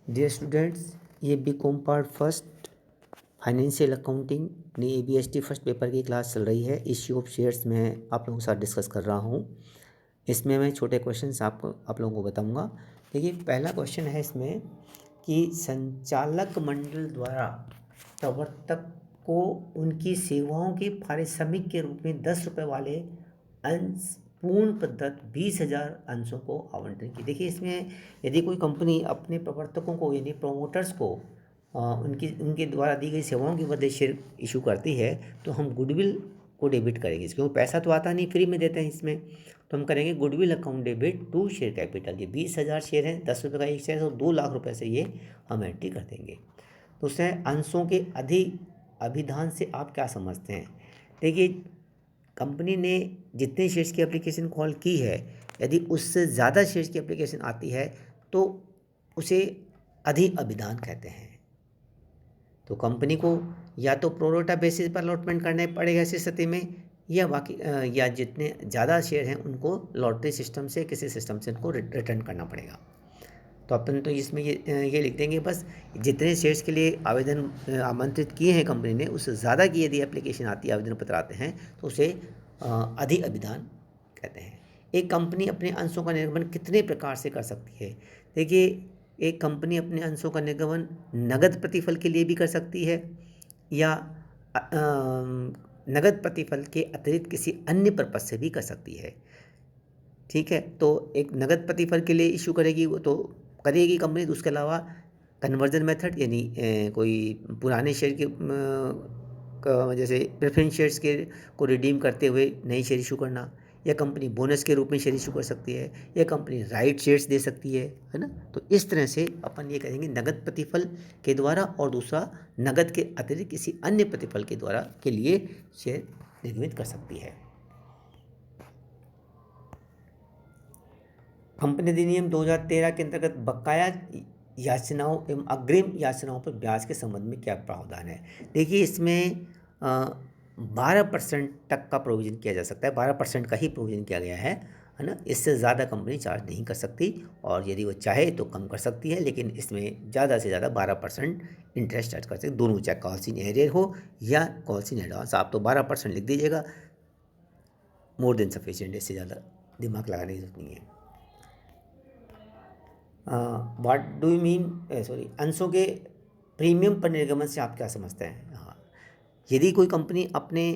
Dear students, ये BCom part first financial accounting ने ABST first paper की class चल रही है। इश्यू ऑफ शेयर्स में आप लोगों के साथ डिस्कस कर रहा हूँ। इसमें मैं छोटे क्वेश्चंस आप लोगों को बताऊंगा। देखिए, पहला क्वेश्चन है इसमें कि संचालक मंडल द्वारा प्रवर्तक को उनकी सेवाओं के पारिश्रमिक के रूप में 10 रुपये वाले अंश पूर्ण प्रदत्त 20,000 अंशों को आवंटन की। देखिए, इसमें यदि कोई कंपनी अपने प्रवर्तकों को यानी प्रोमोटर्स को उनके द्वारा दी गई सेवाओं के बदले शेयर इशू करती है तो हम गुडविल को डेबिट करेंगे, क्योंकि पैसा तो आता नहीं, फ्री में देते हैं इसमें। तो हम करेंगे goodwill account debit to share capital. ये 20,000 शेयर हैं, 10 रुपये का एक शेयर है, तो 2 लाख रुपये से ये हम एंट्री कर देंगे। तो उससे अंशों के अभिधान से आप क्या समझते हैं? देखिए, कंपनी ने जितने शेयर्स की एप्लीकेशन कॉल की है, यदि उससे ज़्यादा शेयर्स की एप्लीकेशन आती है तो उसे अधिक अभिधान कहते हैं। तो कंपनी को या तो प्रोरोटा बेसिस पर अलॉटमेंट करना पड़ेगा इस स्थिति में, या जितने ज़्यादा शेयर हैं उनको लॉटरी सिस्टम से किसी सिस्टम से उनको रिटर्न करना पड़ेगा। तो अपन तो इसमें ये लिख देंगे बस, जितने शेयर्स के लिए आवेदन आमंत्रित किए हैं कंपनी ने, उससे ज़्यादा की यदि एप्लीकेशन आती है, आवेदन पत्र आते हैं, तो उसे अधिक अभिधान कहते हैं। एक कंपनी अपने अंशों का निर्गमन कितने प्रकार से कर सकती है? देखिए, एक कंपनी अपने अंशों का निर्गमन नगद प्रतिफल के लिए भी कर सकती है, या नगद प्रतिफल के अतिरिक्त किसी अन्य पर्पज से भी कर सकती है। ठीक है, तो एक नगद प्रतिफल के लिए इशू करेगी, वो तो करेगी कंपनी। तो उसके अलावा कन्वर्जन मेथड, यानी कोई पुराने शेयर के जैसे प्रेफरेंस शेयर्स के को रिडीम करते हुए नई शेयर इशू करना, या कंपनी बोनस के रूप में शेयर इशू कर सकती है, या कंपनी राइट शेयर्स दे सकती है ना। तो इस तरह से अपन ये करेंगे नगद प्रतिफल के द्वारा, और दूसरा नगद के अतिरिक्त किसी अन्य प्रतिफल के द्वारा के लिए शेयर निर्मित कर सकती है। कंपनी अधिनियम 2013 के अंतर्गत बकाया याचनाओं एवं अग्रिम याचनाओं पर ब्याज के संबंध में क्या प्रावधान है? देखिए, इसमें 12% तक का प्रोविज़न किया जा सकता है। 12% का ही प्रोविज़न किया गया है ना। इससे ज़्यादा कंपनी चार्ज नहीं कर सकती, और यदि वो चाहे तो कम कर सकती है, लेकिन इसमें ज़्यादा से ज़्यादा 12% इंटरेस्ट चार्ज कर सकते, दोनों, चाहे कॉल्स इन एरियर हो या कॉल्स इन एडवांस। आप तो 12% लिख दीजिएगा, मोर देन सफिशिएंट। इससे ज़्यादा दिमाग लगाने की जरूरत नहीं है। What do you mean, sorry, अंशों के प्रीमियम पर निर्गमन से आप क्या समझते हैं? हाँ, यदि कोई कंपनी अपने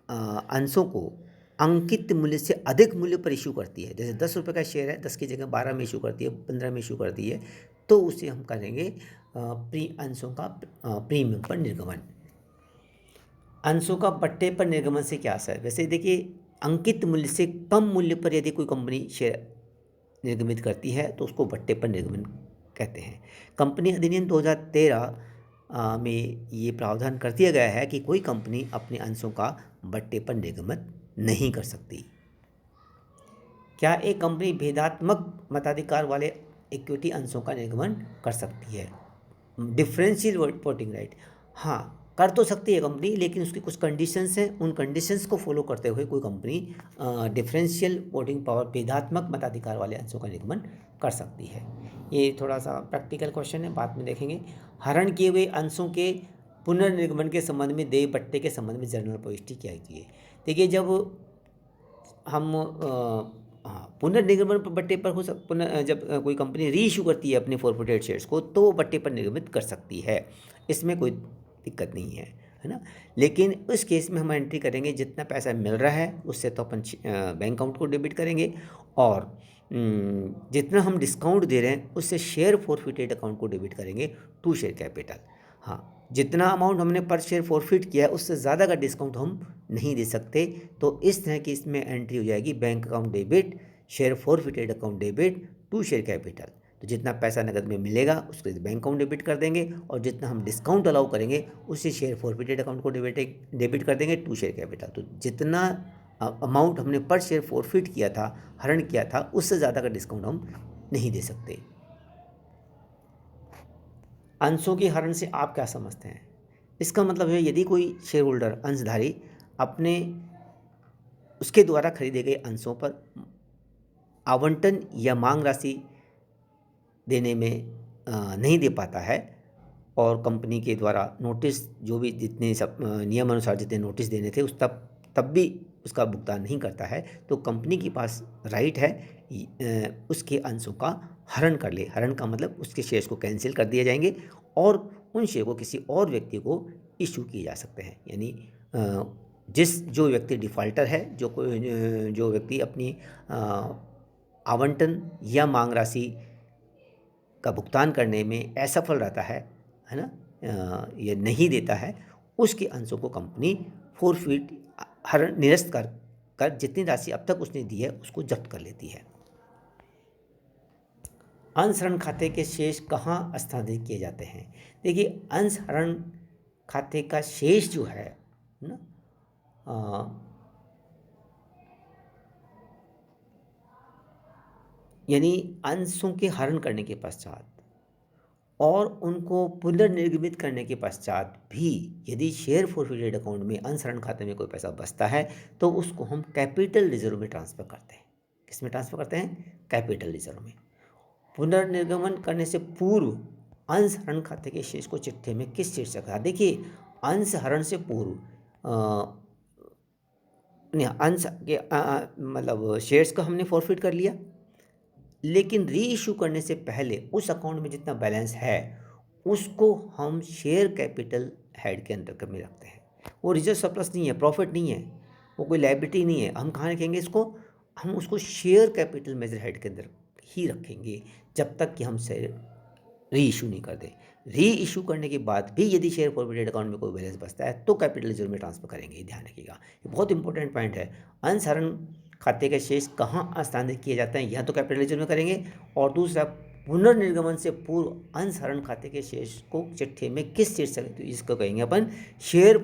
अंशों को अंकित मूल्य से अधिक मूल्य पर इशू करती है, जैसे 10 रुपये का शेयर है, 10 की जगह 12 में इशू करती है, 15 में इशू करती है, तो उसे हम करेंगे अंशों का प्रीमियम पर निर्गमन। अंशों का पट्टे पर निर्गमन से क्या असर है? वैसे देखिए, अंकित मूल्य से कम मूल्य पर यदि कोई कंपनी शेयर निर्गमित करती है तो उसको भट्टे पर निर्गमन कहते हैं। कंपनी अधिनियम 2013 में ये प्रावधान कर दिया गया है कि कोई कंपनी अपने अंशों का भट्टे पर निर्गमन नहीं कर सकती। क्या एक कंपनी भेदात्मक मताधिकार वाले इक्विटी अंशों का निर्गमन कर सकती है? डिफरेंशियल वोटिंग राइट, हाँ, कर तो सकती है कंपनी, लेकिन उसकी कुछ कंडीशंस हैं। उन कंडीशंस को फॉलो करते हुए कोई कंपनी डिफरेंशियल वोटिंग पावर, भेदात्मक मताधिकार वाले अंशों का निर्गमन कर सकती है। ये थोड़ा सा प्रैक्टिकल क्वेश्चन है, बाद में देखेंगे। हरण किए हुए अंशों के पुनर्निर्गमन के संबंध में देय पट्टे के संबंध में जर्नल प्रविष्टि क्या है? देखिए, जब हम हाँ, पुनर्निर्गमन पर बट्टे पर जब कोई कंपनी री इशू करती है अपने फॉरफिटेड शेयर्स को, तो वो बट्टे पर निर्गमित कर सकती है, इसमें कोई दिक्कत नहीं है ना। लेकिन उस केस में हम एंट्री करेंगे जितना पैसा मिल रहा है उससे तो अपन बैंक अकाउंट को डेबिट करेंगे, और जितना हम डिस्काउंट दे रहे हैं उससे शेयर फॉरफिटेड अकाउंट को डेबिट करेंगे टू शेयर कैपिटल। हाँ, जितना अमाउंट हमने पर शेयर फॉरफिट किया है उससे ज़्यादा का डिस्काउंट हम नहीं दे सकते। तो इस तरह की इसमें एंट्री हो जाएगी, bank account debit, share forfeited account debit to share capital. तो जितना पैसा नकद में मिलेगा उसको बैंक अकाउंट डेबिट कर देंगे, और जितना हम डिस्काउंट अलाउ करेंगे उससे शेयर फॉरफिटेड अकाउंट को डेबिट कर देंगे टू शेयर कैपिटल। तो जितना अमाउंट हमने पर शेयर फॉरफिट किया था, हरण किया था, उससे ज़्यादा का डिस्काउंट हम नहीं दे सकते। अंशों के हरण से आप क्या समझते हैं? इसका मतलब है, यदि कोई शेयर होल्डर, अंशधारी, अपने उसके द्वारा खरीदे गए अंशों पर आवंटन या मांग राशि देने में नहीं दे पाता है और कंपनी के द्वारा नोटिस जो भी जितने सब नियमानुसार जितने नोटिस देने थे उस तब भी उसका भुगतान नहीं करता है, तो कंपनी के पास राइट है उसके अंशों का हरण कर ले। हरण का मतलब उसके शेयर्स को कैंसिल कर दिए जाएंगे और उन शेयर को किसी और व्यक्ति को इशू किए जा सकते हैं। यानी जो व्यक्ति डिफ़ॉल्टर है, जो व्यक्ति अपनी आवंटन या मांग राशि का भुगतान करने में असफल रहता है ना, ये नहीं देता है, उसके अंशों को कंपनी फोरफिट हरण निरस्त कर जितनी राशि अब तक उसने दी है उसको जब्त कर लेती है। अंश हरण खाते के शेष कहाँ स्थानांतरित किए जाते हैं? देखिए, अंश हरण खाते का शेष जो है ना, यानी अंशों के हरण करने के पश्चात और उनको पुनर्निर्गमित करने के पश्चात भी यदि शेयर फॉरफिटेड अकाउंट में अंश हरण खाते में कोई पैसा बचता है तो उसको हम कैपिटल रिजर्व में ट्रांसफ़र करते हैं। किस में ट्रांसफ़र करते हैं? कैपिटल रिजर्व में। पुनर्निर्गमन करने से पूर्व अंश हरण खाते के शेष को चिट्ठे में किस शीर्षक है? देखिए, अंश हरण से पूर्व अंश के मतलब शेयर्स को हमने फॉरफिट कर लिया, लेकिन री इशू करने से पहले उस अकाउंट में जितना बैलेंस है उसको हम शेयर कैपिटल हेड के अंतर्गत में रखते हैं। वो रिजर्व सरप्लस नहीं है, प्रॉफिट नहीं है, वो कोई लायबिलिटी नहीं है। हम कहाँ रखेंगे इसको? हम उसको शेयर कैपिटल मेजर हेड के अंदर ही रखेंगे जब तक कि हम शेयर री इशू नहीं कर दें। री इशू करने के बाद भी यदि शेयर फॉरवर्डेड अकाउंट में कोई बैलेंस बचता है तो कैपिटल रिजर्व में ट्रांसफर करेंगे, ध्यान रखिएगा। ये बहुत इंपॉर्टेंट पॉइंट है। अंश हरण खाते के शेष कहाँ स्थानांतरित किए जाते हैं? यह तो कैपिटल रिजर्व में करेंगे, और दूसरा पुनर्निर्गमन से पूर्व अंश हरण खाते के शेष को चिट्ठे में किस शीर्षक, तो इसको कहेंगे अपन शेयर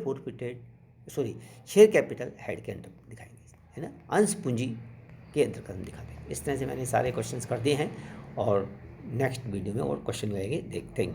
कैपिटल हेड के अंदर दिखाएंगे, है ना, अंश पूंजी के अंतर्गत हम दिखाते हैं। इस तरह से मैंने सारे क्वेश्चंस कर दिए हैं और नेक्स्ट वीडियो में और क्वेश्चन लगेंगे, देखते हैं।